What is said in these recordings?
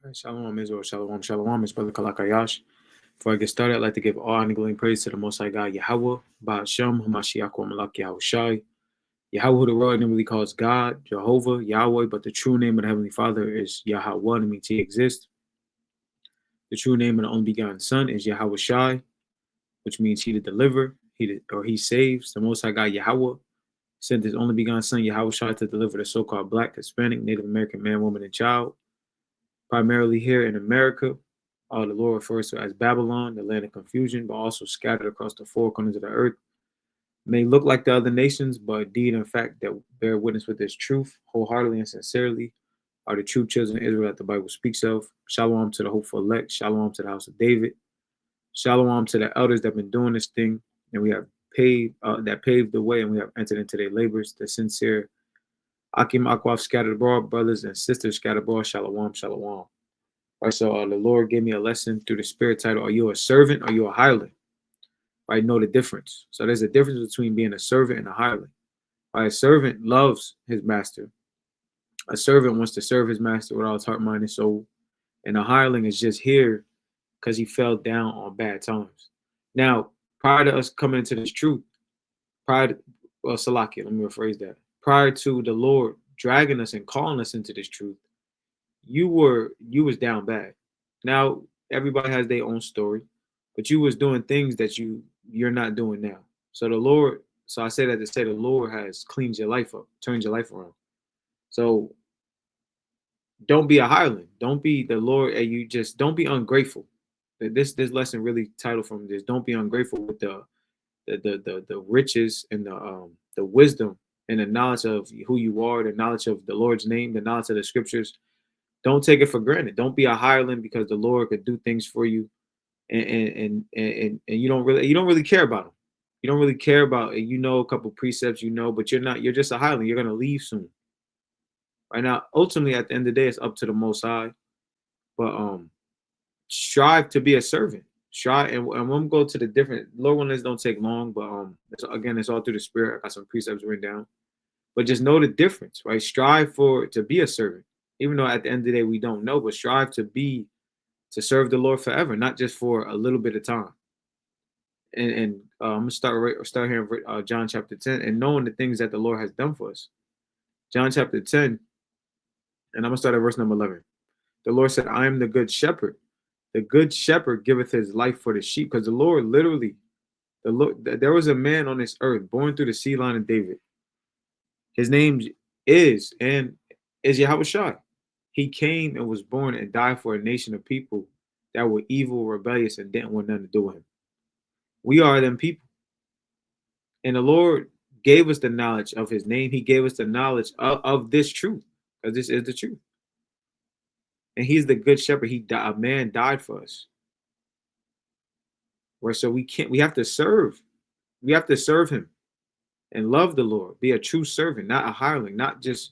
Right, Shalom, Israel. Shalom, shalom. It's Brother Kalakayash. Before I get started, I'd like to give all honor, glory, and praise to the Most High God, Yahweh, Ba'ashem, Hamashiach, wa Malak, Yahushai. Yahweh, who the world normally calls God, Jehovah, Yahweh, but the true name of the Heavenly Father is Yahweh, and means He exists. The true name of the only begotten Son is Yahweh Shai, which means He to deliver, He saves. The Most High God, Yahweh, sent His only begotten Son, Yahweh Shai, to deliver the so-called Black, Hispanic, Native American man, woman, and child, primarily here in America. The Lord refers to as Babylon, the land of confusion, but also scattered across the four corners of the earth. May look like the other nations, but deed and fact that bear witness with this truth wholeheartedly and sincerely are the true children of Israel that the Bible speaks of. Shalom to the hopeful elect. Shalom to the house of David. Shalom to the elders that have been doing this thing, and we have paved the way, and we have entered into their labors. The sincere Akim Akwaf scattered abroad, brothers and sisters scattered abroad. Shalom, shalom. All right, so the Lord gave me a lesson through the spirit title. Are you a servant or are you a hireling? Right, know the difference. So there's a difference between being a servant and a hireling. Right, a servant loves his master. A servant wants to serve his master with all his heart, mind, and soul. And a hireling is just here because he fell down on bad times. Now, prior to us coming into this truth, Salakia, let me rephrase that. Prior to the Lord dragging us and calling us into this truth, you was down bad. Now everybody has their own story, but you was doing things that you're not doing now. So the Lord, so I say that to say the Lord has cleaned your life up, turned your life around. So don't be a hireling. Don't be the Lord, and you just don't be ungrateful. This lesson really titled from this. Don't be ungrateful with the riches and the wisdom and the knowledge of who you are, the knowledge of the Lord's name, the knowledge of the scriptures. Don't take it for granted. Don't be a hireling because the Lord could do things for you, and you don't really care about them. You don't really care about it. You know a couple precepts, but you're not. You're just a hireling. You're gonna leave soon. Right now, ultimately, at the end of the day, it's up to the Most High. But strive to be a servant. Strive, and when we go to the different Lord ones don't take long, but again, it's all through the Spirit. I got some precepts written down, but just know the difference, right? Strive for to be a servant, even though at the end of the day we don't know, but strive to serve the Lord forever, not just for a little bit of time. And I'm gonna start here in John chapter 10, and knowing the things that the Lord has done for us. John chapter 10, and I'm gonna start at verse number 11. The Lord said, "I am the good shepherd. The good shepherd giveth his life for the sheep." Because the Lord literally, there was a man on this earth born through the seed line of David. His name is Yahweh Shai. He came and was born and died for a nation of people that were evil, rebellious, and didn't want nothing to do with him. We are them people. And the Lord gave us the knowledge of his name. He gave us the knowledge of this truth, because this is the truth. And he's the good shepherd. A man died for us. Right? So we have to serve. We have to serve him and love the Lord. Be a true servant, not a hireling, not just,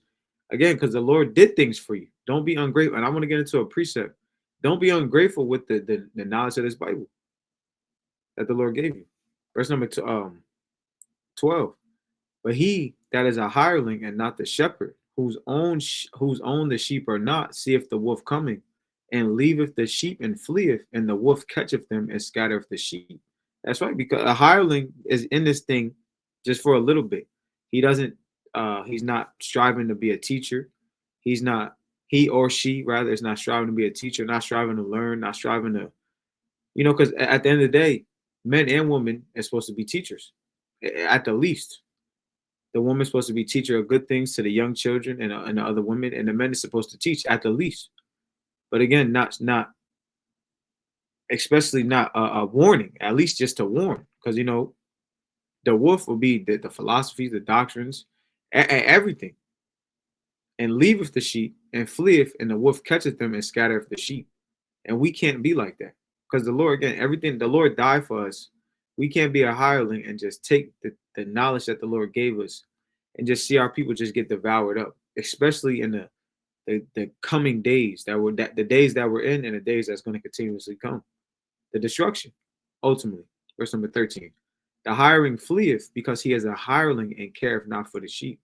again, because the Lord did things for you. Don't be ungrateful. And I want to get into a precept. Don't be ungrateful with the knowledge of this Bible that the Lord gave you. Verse number 12. But he that is a hireling and not the shepherd, whose own the sheep are not, seeth the wolf coming, and leaveth the sheep and fleeth, and the wolf catcheth them and scattereth the sheep. That's right, because a hireling is in this thing just for a little bit. He doesn't. He's not striving to be a teacher. He's not. He or she rather is not striving to be a teacher, not striving to learn, not striving to, because at the end of the day, men and women are supposed to be teachers, at the least. The woman's supposed to be teacher of good things to the young children and the other women, and the men is supposed to teach at the least. But again, not especially not a warning, at least just to warn, because the wolf will be the philosophies, the doctrines, everything, and leaveth the sheep and fleeth, and the wolf catcheth them and scattereth the sheep. And we can't be like that, because the Lord, again, everything the Lord died for us. We can't be a hireling and just take the knowledge that the Lord gave us and just see our people just get devoured up, especially in the coming days the days that we're in, and the days that's going to continuously come. The destruction, ultimately. Verse number 13. The hireling fleeth because he is a hireling and careth not for the sheep.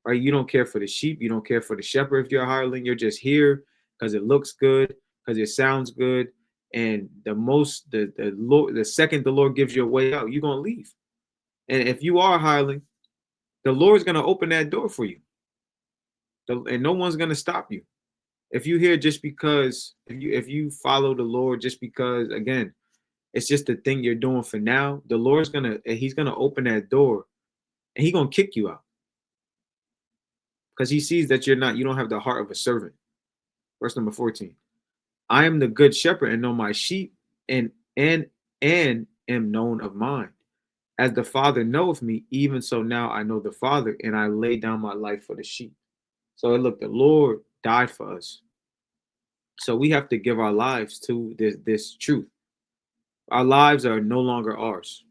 Right? You don't care for the sheep. You don't care for the shepherd if you're a hireling. You're just here because it looks good. because it sounds good. And the Lord, the second the Lord gives you a way out, you're gonna leave. And if you are a hireling, the Lord's gonna open that door for you, and no one's gonna stop you. If you here just because, if you follow the Lord just because, again, it's just the thing you're doing for now, the Lord's gonna He's gonna open that door, and He's gonna kick you out because He sees that you don't have the heart of a servant. Verse number 14. I am the good shepherd and know my sheep, and and and am known of mine. As the Father knoweth me, even so now I know the Father, and I lay down my life for the sheep. So look, the Lord died for us. So we have to give our lives to this truth. Our lives are no longer ours.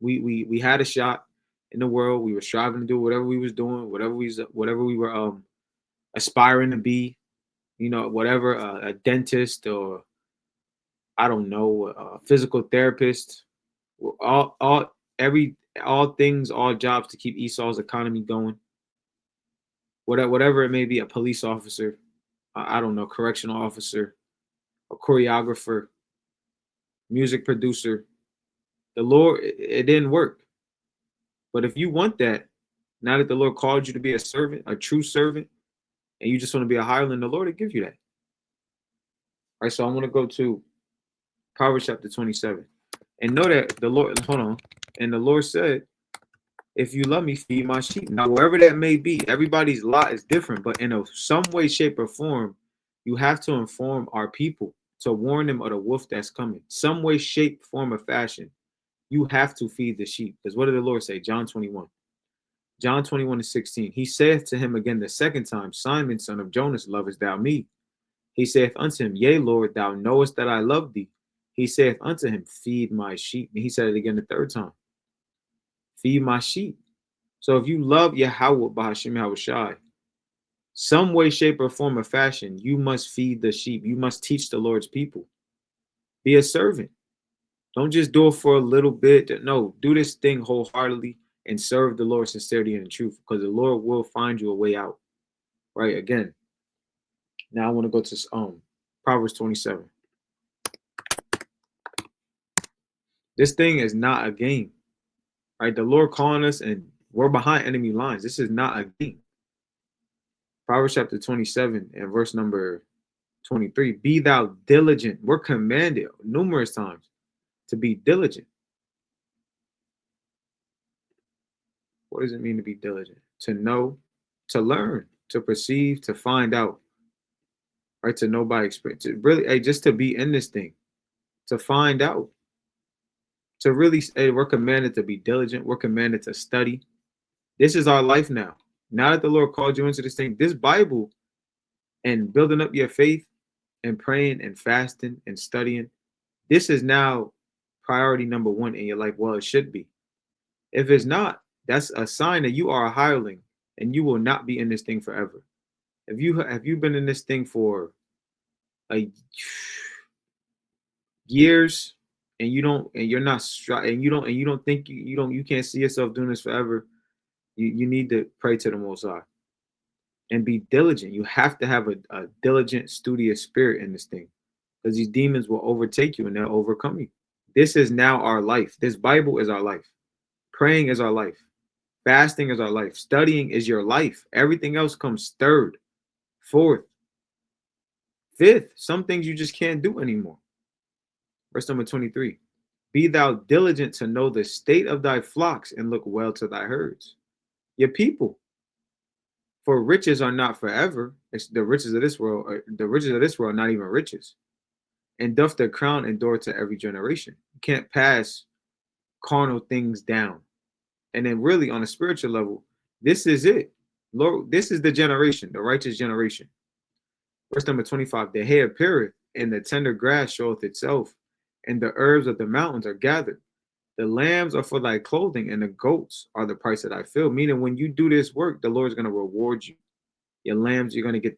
We had a shot in the world. We were striving to do whatever we was doing, whatever we were aspiring to be. Whatever, a dentist, or I don't know, a physical therapist. All things, all jobs to keep Esau's economy going. Whatever it may be, a police officer, I don't know, correctional officer, a choreographer, music producer. The Lord, it didn't work. But if you want that, now that the Lord called you to be a servant, a true servant, and you just want to be a hireling, the Lord will give you that. All right, so I want to go to Proverbs chapter 27. And know that the Lord, hold on. And the Lord said, if you love me, feed my sheep. Now, wherever that may be, everybody's lot is different, but in some way, shape, or form, you have to inform our people to warn them of the wolf that's coming. Some way, shape, form, or fashion, you have to feed the sheep. Because what did the Lord say? John 21. John 21 and 16. He saith to him again the second time, Simon, son of Jonas, lovest thou me? He saith unto him, Yea, Lord, thou knowest that I love thee. He saith unto him, Feed my sheep. And he said it again the third time, Feed my sheep. So if you love Yahweh Bahashim Yahushai, some way, shape, or form or fashion, you must feed the sheep. You must teach the Lord's people. Be a servant. Don't just do it for a little bit. No, do this thing wholeheartedly and serve the Lord sincerity and in truth, because the Lord will find you a way out. Right? Again, now I want to go to Proverbs 27. This thing is not a game. Right? The Lord calling us, and we're behind enemy lines. This is not a game. Proverbs chapter 27 and verse number 23. Be thou diligent. We're commanded numerous times to be diligent. What does it mean to be diligent? To know, to learn, to perceive, to find out, right? To know by experience. To really, just to be in this thing, to find out, to really, we're commanded to be diligent. We're commanded to study. This is our life now. Now that the Lord called you into this thing, this Bible and building up your faith and praying and fasting and studying, this is now priority number one in your life. Well, it should be. If it's not, that's a sign that you are a hireling and you will not be in this thing forever. If you've been in this thing for like years and you're not and you don't think you can't see yourself doing this forever, you need to pray to the Most High and be diligent. You have to have a diligent, studious spirit in this thing, because these demons will overtake you and they'll overcome you. This is now our life. This Bible is our life. Praying is our life. Fasting is our life. Studying is your life. Everything else comes third, fourth, fifth. Some things you just can't do anymore. Verse number 23. Be thou diligent to know the state of thy flocks and look well to thy herds. Your people. For riches are not forever. It's the riches of this world. The riches of this world, not even riches. And doth the crown endure to every generation. You can't pass carnal things down. And then really on a spiritual level, this is it. Lord, this is the generation, the righteous generation. Verse number 25, the hair appeareth, and the tender grass showeth itself, and the herbs of the mountains are gathered. The lambs are for thy clothing, and the goats are the price of thy fill. Meaning, when you do this work, the Lord's going to reward you. Your lambs, you're going to get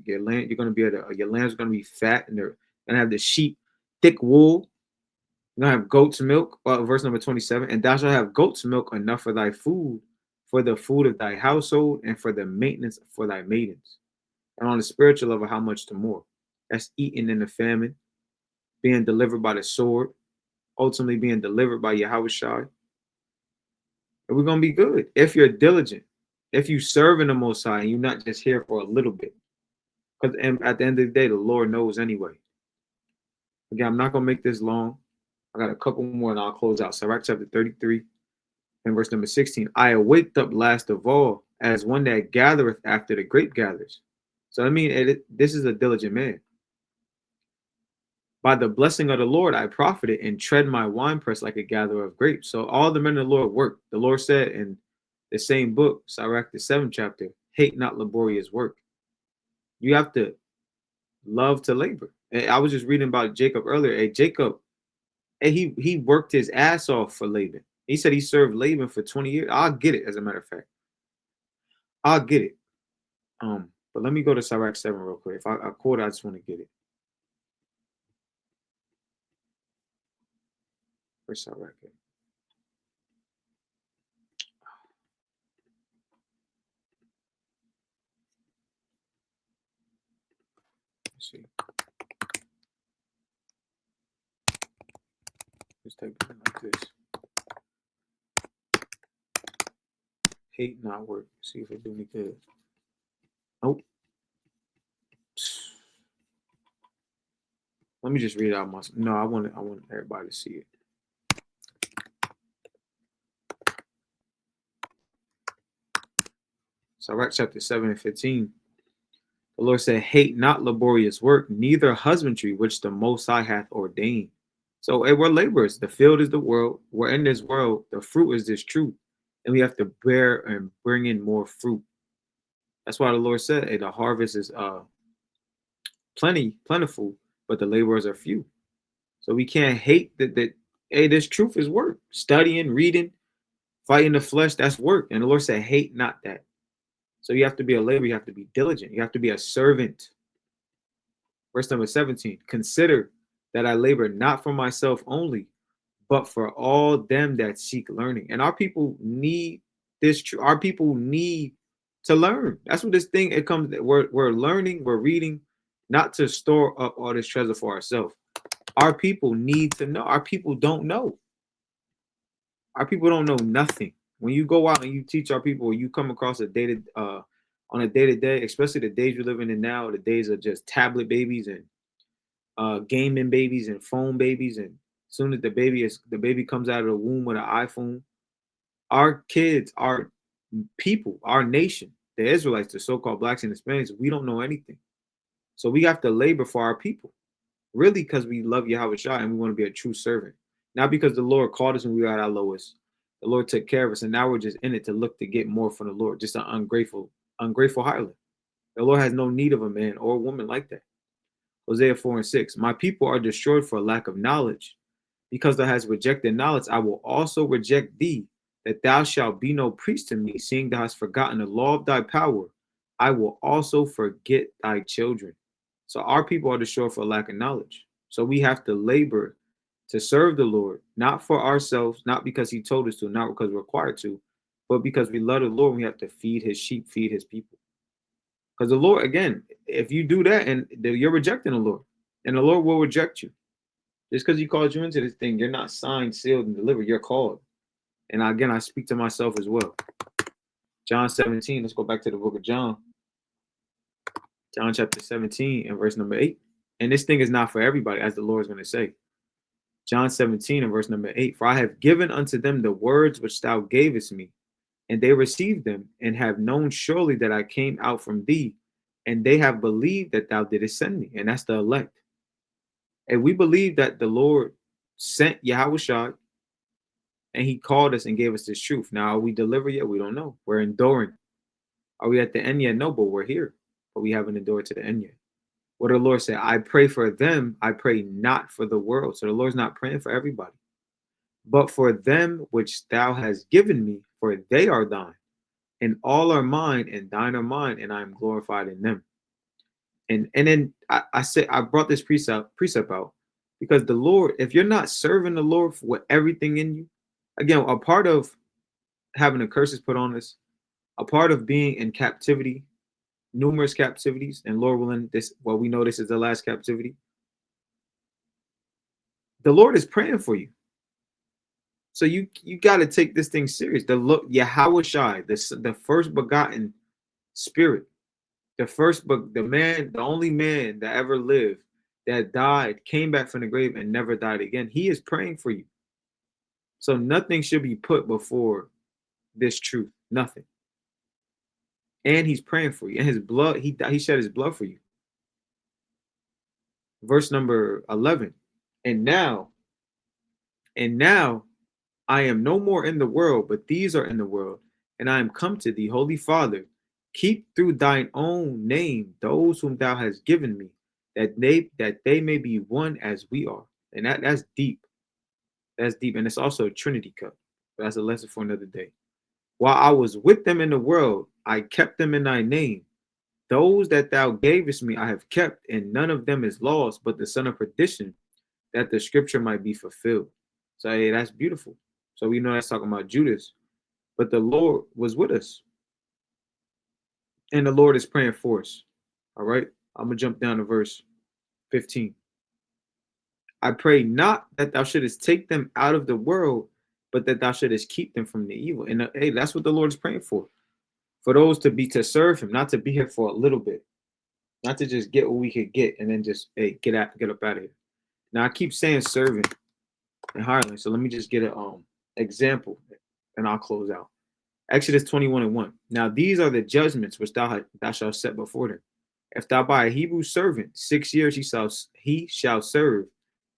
your lamb. You're going to be your lambs are going to be fat, and they're going to have the sheep thick wool. You're going to have goat's milk. Verse number 27, and thou shalt have goat's milk enough for thy food, for the food of thy household, and for the maintenance for thy maidens. And on the spiritual level, how much the more? That's eaten in the famine, being delivered by the sword, ultimately being delivered by Yahweh Shai. And we're gonna be good if you're diligent, if you serve in the Most High, and you're not just here for a little bit. Because at the end of the day, the Lord knows anyway. Again, I'm not gonna make this long. I got a couple more and I'll close out. Sirach chapter 33 and verse number 16. I awaked up last of all as one that gathereth after the grape gathers. So I mean, this is a diligent man. By the blessing of the Lord, I profited and tread my winepress like a gatherer of grapes. So all the men of the Lord worked. The Lord said in the same book, Sirach, the 7th chapter, hate not laborious work. You have to love to labor. And I was just reading about Jacob earlier. Hey, Jacob, and he worked his ass off for Laban. He said he served Laban for 20 years. I'll get it, as a matter of fact. I'll get it. But let me go to Sirach 7 real quick. If I quote it, I just want to get it. Where's Sirach at? Let's see. Just type it in like this. Hate not work. See if it do any good. Nope. Let me just read it out myself. No, I want everybody to see it. Sirach chapter 7 and 15. The Lord said, hate not laborious work, neither husbandry which the Most High hath ordained. So hey, we're laborers. The field is the world. We're in this world. The fruit is this truth. And we have to bear and bring in more fruit. That's why the Lord said, hey, the harvest is plentiful, but the laborers are few. So we can't hate that hey, this truth is work. Studying, reading, fighting the flesh, that's work. And the Lord said, hate not that. So you have to be a laborer, you have to be diligent, you have to be a servant. Verse number 17, consider that I labor not for myself only, but for all them that seek learning. And our people need this. Our people need to learn. That's what this thing, it comes, we're learning, we're reading, not to store up all this treasure for ourselves. Our people need to know. Our people don't know. Our people don't know nothing. When you go out and you teach our people, you come across on a day-to-day, especially the days we're living in now, the days of just tablet babies and gaming babies and phone babies, and as soon as the baby comes out of the womb with an iPhone, our kids, our people, our nation, the Israelites, the so-called blacks and Hispanics, we don't know anything. So we have to labor for our people, really, because we love Yahweh Shai and we want to be a true servant. Not because the Lord called us when we were at our lowest. The Lord took care of us, and now we're just in it to look to get more from the Lord. Just an ungrateful hireling. The Lord has no need of a man or a woman like that. Hosea 4 and 6. My people are destroyed for lack of knowledge. Because thou hast rejected knowledge, I will also reject thee, that thou shalt be no priest to me, seeing thou hast forgotten the law of thy power. I will also forget thy children. So our people are destroyed for lack of knowledge. So we have to labor to serve the Lord, not for ourselves, not because he told us to, not because we're required to, but because we love the Lord. We have to feed his sheep, feed his people. Because the Lord, again, if you do that, and you're rejecting the Lord, and the Lord will reject you. Just because he called you into this thing, you're not signed, sealed, and delivered. You're called. And again, I speak to myself as well. John 17, let's go back to the book of John. John chapter 17 and verse number 8. And this thing is not for everybody, as the Lord is going to say. John 17 and verse number 8. For I have given unto them the words which thou gavest me, and they received them, and have known surely that I came out from thee, and they have believed that thou didst send me. And that's the elect. And we believe that the Lord sent Yahweh Shai, and he called us and gave us this truth. Now, are we delivered yet? We don't know. We're enduring. Are we at the end yet? No, but we're here. But we haven't endured to the end yet. What the Lord said, I pray for them. I pray not for the world. So the Lord's not praying for everybody, but for them which thou hast given me, for they are thine, and all are mine, and thine are mine, and I am glorified in them. And then I said, I brought this precept out because the Lord, if you're not serving the Lord with everything in you, again, a part of having the curses put on us, a part of being in captivity, numerous captivities, and Lord willing, we know this is the last captivity. The Lord is praying for you. So you got to take this thing serious. The look Yahweh Shai, the first begotten spirit, the only man that ever lived, that died, came back from the grave and never died again. He is praying for you. So nothing should be put before this truth. Nothing. And he's praying for you. And his blood, he shed his blood for you. Verse number 11. And now I am no more in the world, but these are in the world, and I am come to thee, Holy Father. Keep through thine own name those whom thou hast given me, that they may be one as we are. And that's deep. That's deep. And it's also a Trinity cut. But that's a lesson for another day. While I was with them in the world, I kept them in thy name. Those that thou gavest me I have kept, and none of them is lost, but the son of perdition, that the scripture might be fulfilled. So hey, that's beautiful. So we know that's talking about Judas, but the Lord was with us, and the Lord is praying for us. All right, I'm gonna jump down to verse 15. I pray not that thou shouldest take them out of the world, but that thou shouldest keep them from the evil. And hey, that's what the Lord is praying for those to serve Him, not to be here for a little bit, not to just get what we could get and then just get up out of here. Now I keep saying serving and hireling, so let me just get an example, and I'll close out. Exodus 21:1. Now these are the judgments which thou shalt set before them. If thou buy a Hebrew servant, 6 years he shall serve,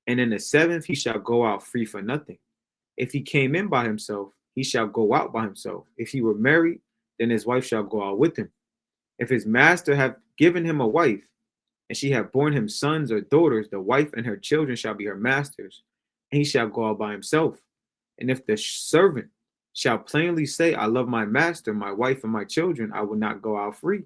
and in the seventh he shall go out free for nothing. If he came in by himself, he shall go out by himself. If he were married, then his wife shall go out with him. If his master have given him a wife, and she have borne him sons or daughters, the wife and her children shall be her masters, and he shall go out by himself. And if the servant shall plainly say, I love my master, my wife, and my children, I will not go out free.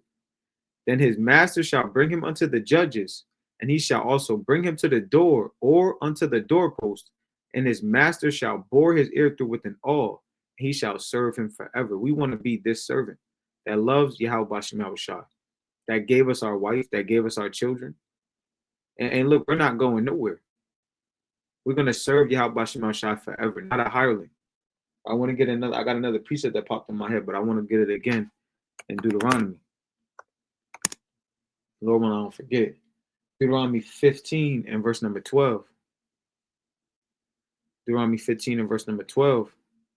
Then his master shall bring him unto the judges, and he shall also bring him to the door or unto the doorpost, and his master shall bore his ear through with an awl, and he shall serve him forever. We want to be this servant that loves Yahweh Bashem Yahushua, that gave us our wife, that gave us our children. And look, we're not going nowhere. We're going to serve Yahweh Bashem Yahushua forever, not a hireling. I want to get I got another precept that popped in my head, but I want to get it again in Deuteronomy. Lord, when I don't forget. Deuteronomy 15 and verse number 12. Deuteronomy 15 and verse number 12.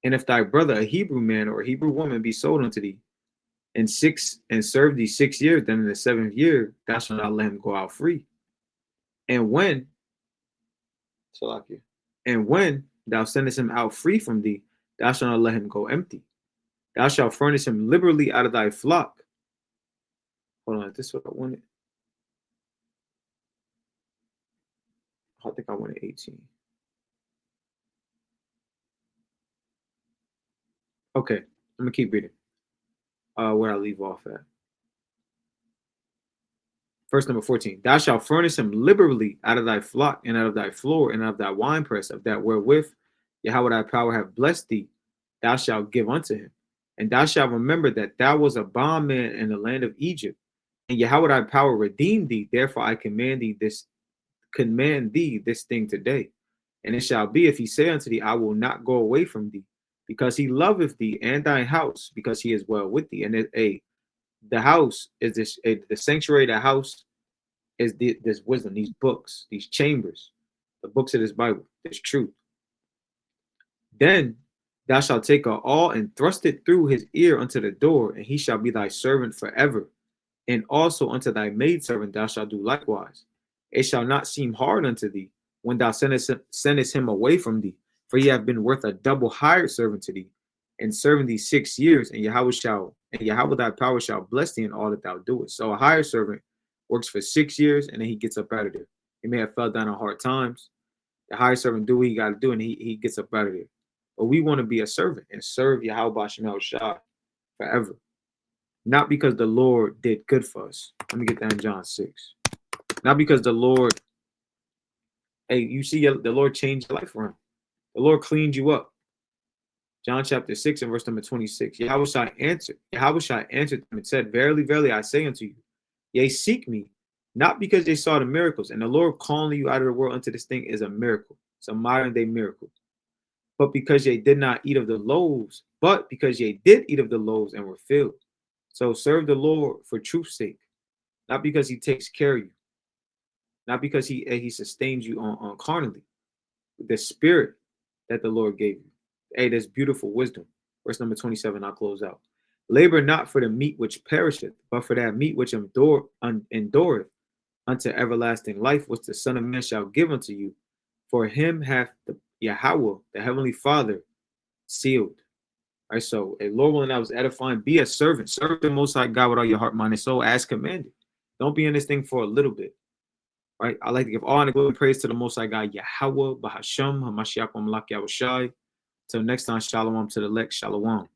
And if thy brother, a Hebrew man or a Hebrew woman, be sold unto thee, and serve thee 6 years, then in the seventh year thou shalt not let him go out free. And when thou sendest him out free from thee, thou shalt not let him go empty. Thou shalt furnish him liberally out of thy flock. Hold on, this is what I wanted. I think I wanted 18. Okay, I'm gonna keep reading. Where I leave off at. Verse number 14. Thou shalt furnish him liberally out of thy flock and out of thy floor and out of thy winepress, of that wherewith Yahweh thy power have blessed thee, thou shalt give unto him. And thou shalt remember that thou was a bondman in the land of Egypt, and Yahweh thy power redeemed thee. Therefore I command thee this thing today. And it shall be, if he say unto thee, I will not go away from thee, because he loveth thee and thine house, because he is well with thee. And the house is the sanctuary, the house is this wisdom, these books, these chambers, the books of this Bible, this truth. Then thou shalt take a awl and thrust it through his ear unto the door, and he shall be thy servant forever. And also unto thy maidservant thou shalt do likewise. It shall not seem hard unto thee when thou sendest him away from thee, for he hath been worth a double hired servant to thee, and serving thee 6 years, and Yahweh thy power shall bless thee in all that thou doest. So a hired servant works for 6 years, and then he gets up out of there. He may have fell down on hard times. The hired servant do what he got to do, and he gets up out of there. But we want to be a servant and serve Yahweh Bashem Yahushua forever. Not because the Lord did good for us. Let me get that in John 6. Not because the Lord, hey, you see, the Lord changed your life around. The Lord cleaned you up. John chapter 6 and verse number 26. Yahweh answered them and said, Verily, verily, I say unto you, ye seek me, not because they saw the miracles. And the Lord calling you out of the world unto this thing is a miracle. It's a modern day miracle. But because ye did not eat of the loaves, but because ye did eat of the loaves and were filled. So serve the Lord for truth's sake, not because he takes care of you, not because he sustains you on carnally. The spirit that the Lord gave you. Hey, that's beautiful wisdom. Verse number 27, I'll close out. Labor not for the meat which perisheth, but for that meat which endureth unto everlasting life, which the Son of Man shall give unto you. For him hath the Yahweh, the Heavenly Father, sealed. All right, so a Lord willing, I was edifying. Be a servant. Serve the Most High God with all your heart, mind, and soul, as commanded. Don't be in this thing for a little bit. Right? I like to give all honor, glory, and praise to the Most High God, Yahweh, Bahasham, Hamashiach, Malak, Yahushai. Till next time, shalom to the elect, shalom.